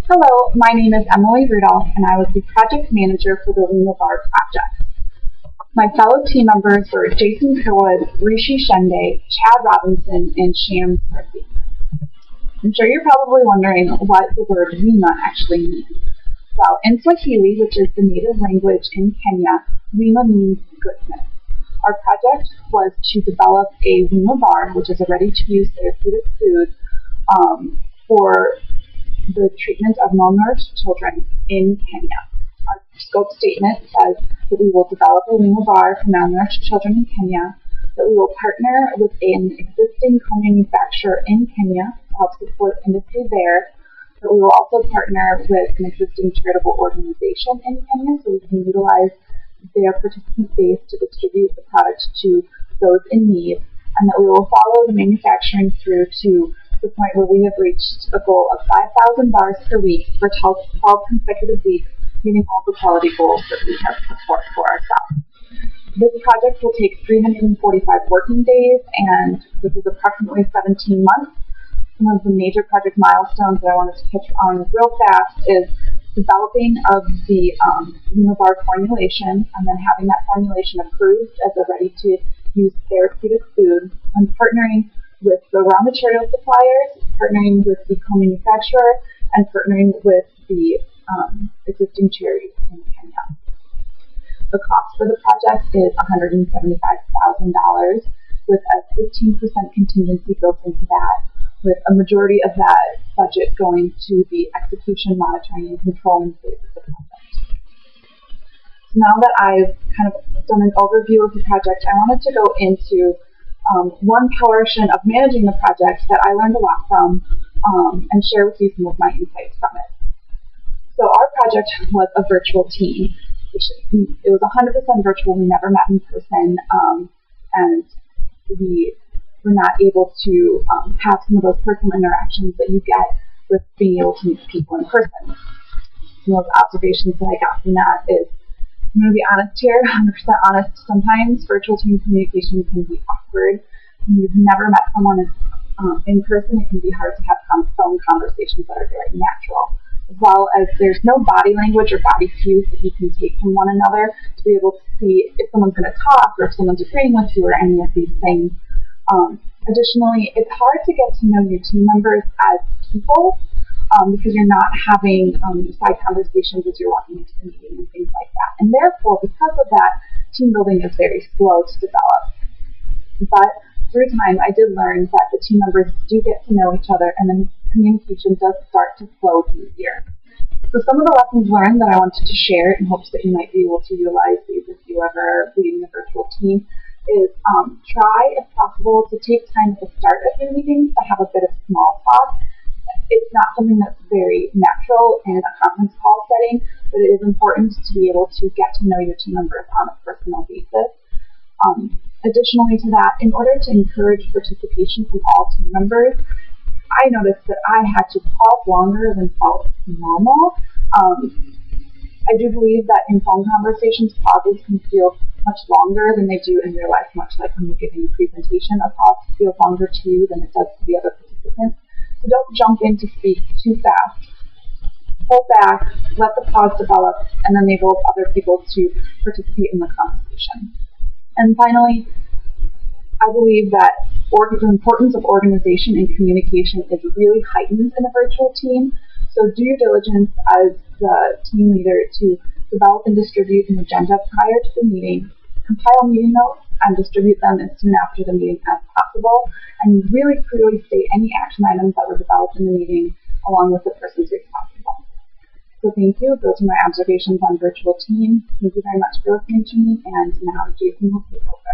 Hello, my name is Emily Rudolph, and I was the project manager for the Lima Bar project. My fellow team members were Jason Kerwood, Rishi Shende, Chad Robinson, and Sham Murphy. I'm sure you're probably wondering what the word Lima actually means. Well, in Swahili, which is the native language in Kenya, Lima means goodness. Our project was to develop a Lima bar, which is a ready-to-use therapeutic food, for the treatment of malnourished children in Kenya. Our scope statement says that we will develop a Lima bar for malnourished children in Kenya, that we will partner with an existing co-manufacturer in Kenya to help support industry there, that we will also partner with an existing charitable organization in Kenya so we can utilize their participant base to distribute the product to those in need, and that we will follow the manufacturing through to the point where we have reached a goal of 5,000 bars per week for 12 consecutive weeks, meeting all the quality goals that we have put forth for ourselves. This project will take 345 working days, and which is approximately 17 months. Some of the major project milestones that I wanted to touch on real fast is developing of the Lima bar formulation, and then having that formulation approved as a ready-to-use therapeutic food, and partnering with the raw material suppliers, partnering with the co-manufacturer, and partnering with the existing charities in Kenya. The cost for the project is $175,000, with a 15% contingency built into that, with a majority of that budget going to the execution, monitoring, and controlling phase of the project. So now that I've kind of done an overview of the project, I wanted to go into one portion of managing the project that I learned a lot from, and share with you some of my insights from it. So our project was a virtual team. It was 100% virtual. We never met in person, and we were not able to have some of those personal interactions that you get with being able to meet people in person. Some of those observations that I got from that is, I'm going to be honest here, 100% honest, sometimes virtual team communication can be awkward. When you've never met someone in person, it can be hard to have phone conversations that are very natural, as well as there's no body language or body cues that you can take from one another to be able to see if someone's going to talk or if someone's agreeing with you or any of these things. Additionally, it's hard to get to know your team members as people, because you're not having side conversations as you're walking into the meeting and things like that. And therefore, because of that, team building is very slow to develop. But through time, I did learn that the team members do get to know each other, and then communication does start to flow easier. So some of the lessons learned that I wanted to share in hopes that you might be able to utilize these if you ever leading a virtual team is try, if possible, to take time at the start of your meetings to have a bit of small talk. It's not something that's very natural in a conference call setting, but it is important to be able to get to know your team members on a personal basis. Additionally to that, in order to encourage participation from all team members, I noticed that I had to pause longer than felt normal. I do believe that in phone conversations, pauses can feel much longer than they do in real life, much like when you're giving a presentation. A pause feels longer to you than it does to the other participants. So don't jump in to speak too fast. Pull back, let the pause develop, and then enable other people to participate in the conversation. And finally, I believe that the importance of organization and communication is really heightened in a virtual team. So do your diligence as the team leader to develop and distribute an agenda prior to the meeting, compile meeting notes, and distribute them as soon after the meeting as possible, and really clearly state any action items that were developed in the meeting along with the persons responsible. So thank you. Those are my observations on virtual team. Thank you very much for listening to me, and now Jason will take over.